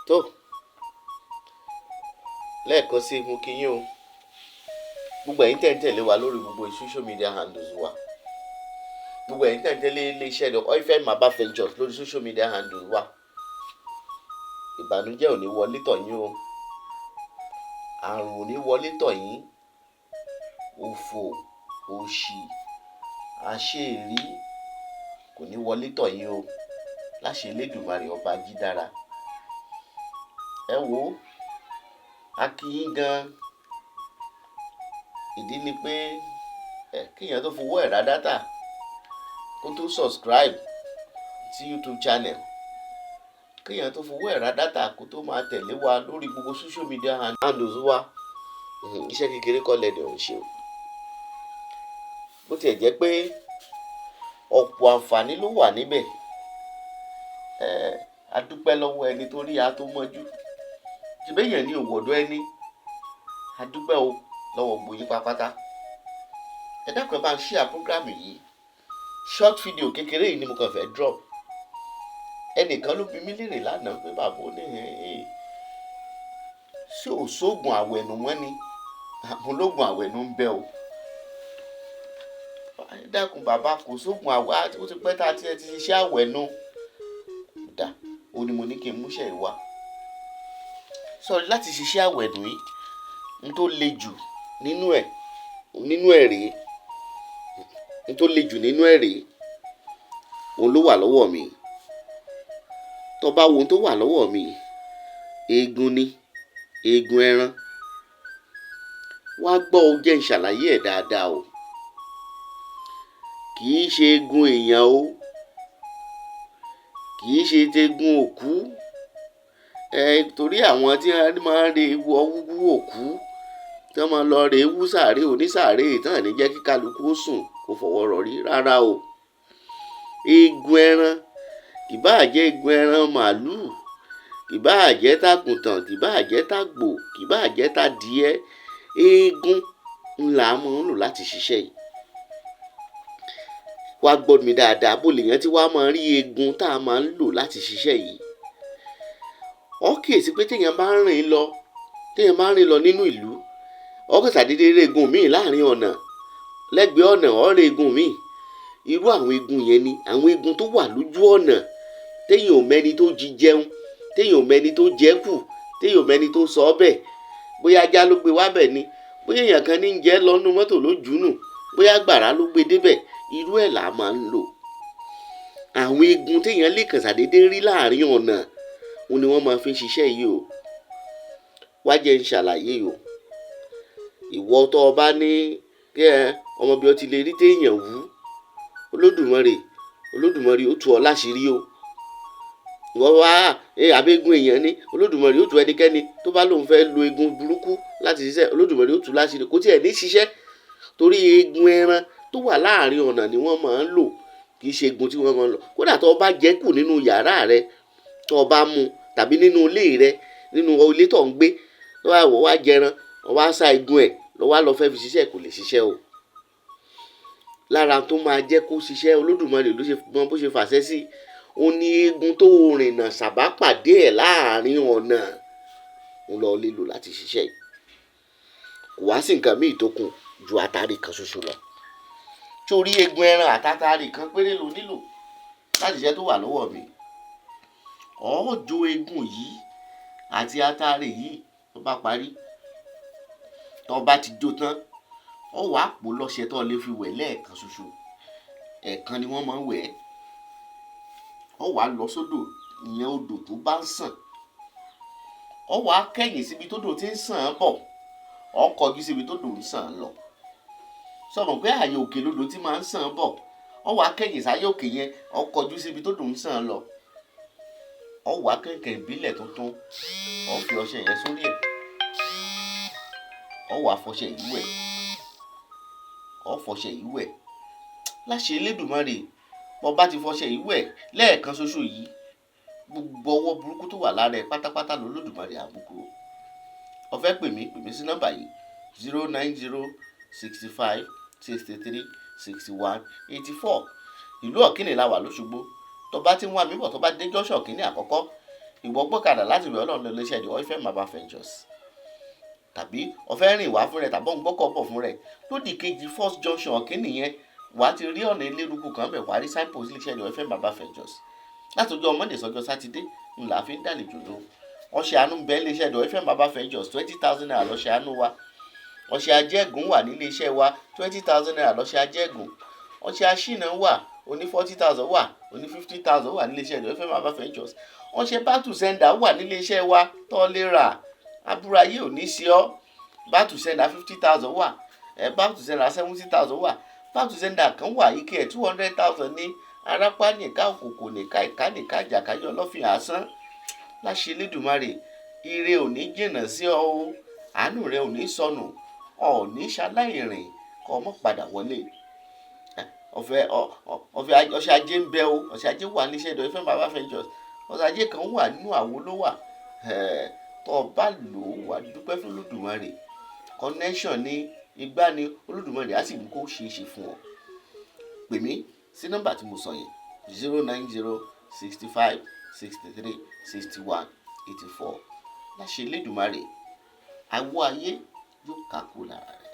tó lẹ́ẹ̀kan sí mú kí yín o gbogbo ẹ̀yin tẹ́ ń tẹ̀lé wa lórí gbogbo social media handles wa, gbogbo ẹ̀yin tẹ́ ń tẹ̀lé iléeṣẹ́ Deoyfem Global Ventures lórí social media handles wa, ìbànújẹ́ ò ní wọlé tọ̀ yín o, àrùn ò ní wọlé tọ̀ yín, òfò òṣì àṣeèrí kò ní wọlé tọ̀ yín o, láṣẹ Elédùmarè ọba jídára. Ẹ wò ó, a kí yín gan. Ìdí ni pé kéèyàn tó fowó ẹ̀ ra dátà kó tó subscribe sí YouTube channel, kéèyàn tó fowó ẹ̀ ra dátà kó tó máa tẹ̀lé wa lórí gbogbo social media handles wa, iṣẹ́ kékeré kọ́ lẹ́nu ọ̀hún ṣe o. Bó tiẹ̀ jẹ́ pé ọ̀pọ̀ àǹfààní ló wà níbẹ̀, a dúpẹ́ lọ́wọ́ ẹni tó rí a tó mọ́jú, ṣùgbọ́n ní òwòdó ẹni, a dúpẹ́ o lọ́wọ́ gbòyìn pápátá. Ẹ dákun ẹ bá ń share program yìí, short video kékeré yìí ni mo kàn fẹ́ drop. Ẹnìkan ló bi mí léèrè lánàá pé bàbá ó ní ṣé ò sóògùn àwẹ̀nù mọ́ ni, àmúlògùn àwẹ̀nù ń bẹ o. Ẹ dákun bàbá, kò sóògùn àwẹ̀, ó ti pẹ́ tá a ti ṣiṣẹ́ àwẹ̀nù dà, ó ní mo ní kí n múṣẹ́ ìwà. Sọ̀rọ̀ láti ṣiṣẹ́ àwẹ̀nù yìí, n tó le jù nínú ẹ̀ rèé, n tó le jù nínú ẹ̀ rèé, òun ló wà lọ́wọ́ mi. Tó bá wo ohun tó wà lọ́wọ́ mi, eegun ni, eegun ẹran. Wá gbọ́ o, jẹ́ n ṣàlàyé ẹ̀ dáadáa o. Kì í ṣe eegun èèyàn o, kì í ṣe tegun òkú. Torí àwọn tí wọ́n máa ń re ewu ọwúwú òkú, tí wọ́n máa lọ re ewu sàárè onísàárè tán ní jẹ́ kí kálukú ó sùn kó fọwọ́ rọrí rárá o. Eegun ẹran, kì bá jẹ́ eegun ẹran màálùú, kì bá jẹ́ tàgùntàn, kì bá jẹ́ tàgbò, kì bá jẹ́ tadìẹ, eegun ńlá máa ń lò láti ṣiṣẹ́ yìí. Wá gbọ́ mi dáadáa, bó lèèyàn tí wá máa rí eegun tá a máa ń lò láti ṣiṣẹ́ yìí. Ó kíyèsí pé téèyàn bá ń rìn lọ nínú ìlú, ó kàn ṣàdédé rí eegun míì láàrin ọ̀nà, lẹ́gbẹ̀ẹ́ ọ̀nà ó rí eegun míì. Irú àwọn eegun yẹn ni àwọn eegun tó wà lójú ọ̀nà, téèyàn ò mẹ́ni tó jí jẹun, téèyàn ò mẹ́ni tó jẹ́ kù, téèyàn ò mẹ́ni tó sọ ọ́ bẹ̀. Bóyá ajá ló gbé wá bẹ̀ ni, bóyá èèyàn kan ní ń jẹ́ lọ́nú mọ́tò ló jù ú nù, bóyá gbàrà ló gbé débẹ̀. Irú ẹ̀ là máa ń lò. Àwọn eegun téèyàn lè kàn ṣàdédé rí láàrin ọ̀nà, òun ni wọ́n máa fi ń ṣiṣẹ́ yìí o. Wá jẹ́ ń ṣàlàyé o. Ìwọ tó o bá ní ọmọ bí o ti lè rí téèyàn wú, Olódùmarè ó tú ọ láṣìírí o. Ìwọ wá abẹ́gun èèyàn ní, Olódùmarè ó tú ẹnikẹ́ni tó bá lóun fẹ́ lo eegun burúkú láti ṣiṣẹ́, Olódùmarè ó tú láṣìírí. Kò tiẹ̀ ní ṣiṣẹ́, torí eegun ẹran tó wà láàrin ọ̀nà ni wọ́n máa ń lò, kì í ṣe eegun tí wọ́n máa ń lò. Kódà tó o bá jẹ́ kù nínú yàrá rẹ, tó o bá mú, tàbí nínú ilé rẹ, nínú ilé tó ń gbé, tó bá wọ̀ wá jẹran, o wá sá eegun ẹ̀, lọ wá lọ fẹ́ fi ṣiṣẹ́, kò lè ṣiṣẹ́ o. Lára tó máa jẹ́ kó ṣiṣẹ́, Olódùmarè ló ṣe mọ bó ṣe fàṣẹ sí, ó ní eegun tó rìnnà ṣàbápàdé ẹ̀ láàrin ọ̀nà, òun lọ lè lò láti ṣiṣẹ́ yìí. Kò wá sí nǹkan míì tó kù ju àtàrí kan ṣoṣo lọ. Torí eegun ẹran àtàtàrí kan péré ló nílò láti ṣiṣẹ́ tó wà lọ́wọ́ mi. Ó jó eegun yìí àti àtàrí yìí tó bá parí, tó bá ti jó tán, ó wá pò lọ́ṣẹ tó lè fi wẹ̀ lẹ́ẹ̀kan ṣoṣo. Ẹ̀ẹ̀kan ni wọ́n máa ń wẹ̀. Ó wá lọ sódò, ìyẹn odò tó bá ń sàn. Ó wá kẹ́yìn síbi tódò tí ń sàn bọ̀, ó kọjú síbi tódò ń sàn lọ. Sọ̀rọ̀ pé ààyè òkè lódò tí máa ń sàn bọ̀, ó wá kẹ́yìn sáyé òkè yẹn, ó kọjú síbi tódò ń sàn lọ. Ó wá kẹ̀kẹ́ ìbílẹ̀ tuntun, ó fi ọṣẹ yẹn sórí ẹ̀. Ó wá fọṣẹ yìí wẹ̀. Ó fọṣẹ yìí wẹ̀. Láṣẹ Elédùmarè, bó bá ti fọṣẹ yìí wẹ̀ lẹ́ẹ̀kan ṣoṣo yìí, gbogbo ọwọ́ burúkú tó wà lára ẹ̀ pátápátá ló Olódùmarè àbùkù. Ó fẹ́ pè mí sí nọ́mbà yìí 09065636184. Ìlú Ọ̀kínì la wà l'Óṣogbo. Tó bá ti ń wá mi bọ̀, tó bá dé junction Ọ̀kínì àkọ́kọ́, ìwọ gbọ́kadà láti rẹ̀ ọlọ́run lọ iléeṣẹ́ Deoyfem Global Ventures, tàbí ọ̀fẹ́ rìn wá fún rẹ̀ tàbí ọ̀gbọ́kọ̀ bọ̀ fún rẹ̀ lódì kejì first junction ọ̀kẹ́ nìyẹn wàá ti rí ọ̀nà elérúkú kan bẹ̀ wàá rí signpost iléeṣẹ́ Deoyfem Global Ventures. láti ọjọ́ Monday sọ́jọ́ Sátidé ńlá fi ń dàlejò ló ọṣẹ àánú bẹ́ẹ̀ iléeṣẹ́ Deoyfem Global Ventures 20,000 naira lọ́ṣẹ àánú wa. ọṣẹ ajẹ́gùn wà nílé iṣẹ́ wa 20,000 naira lọ́ṣẹ ajẹ́gùn. ọṣẹ aṣínà wà oní 40,000 wà oní 50,000 wà nílé iṣẹ́ Deoyfem Global Ventures. ọṣẹ battle sender wà nílé iṣẹ́ wa tó lè rà àbúrò ayé ò ní sí ọ. battle sender 50,000 wà battle sender 70,000 wà battle sender kan wà ike ẹ̀ 200,000 ní arápá nìka òkòkò nìka ìka nìka jàkájọ lọ́fìn àsán. láṣẹ Elédùmarè ire ò ní jìnnà sí ọ o, àánú rẹ ò ní sọnù, ọ ò ní ṣaláìrìn kọ ọmọ padà wọlé. ọṣẹ ajé ń bẹ o, ọṣẹ ajé wà ní iṣẹ́ Deoyfem Global Ventures. ọṣẹ ajé kan wà nínú àwo ló wà tó o bá lò ó wà dúpẹ́ fún Olódùmarè. connection ní igbá ni Olódùmarè á sì mú kó ṣeé ṣe fún ọ. pè mí sí nọ́mbà tí mo sọ yẹn 090 65 63 61 84. láṣẹ Elédùmarè àwọ̀ ayé yóò kákó lára rẹ̀.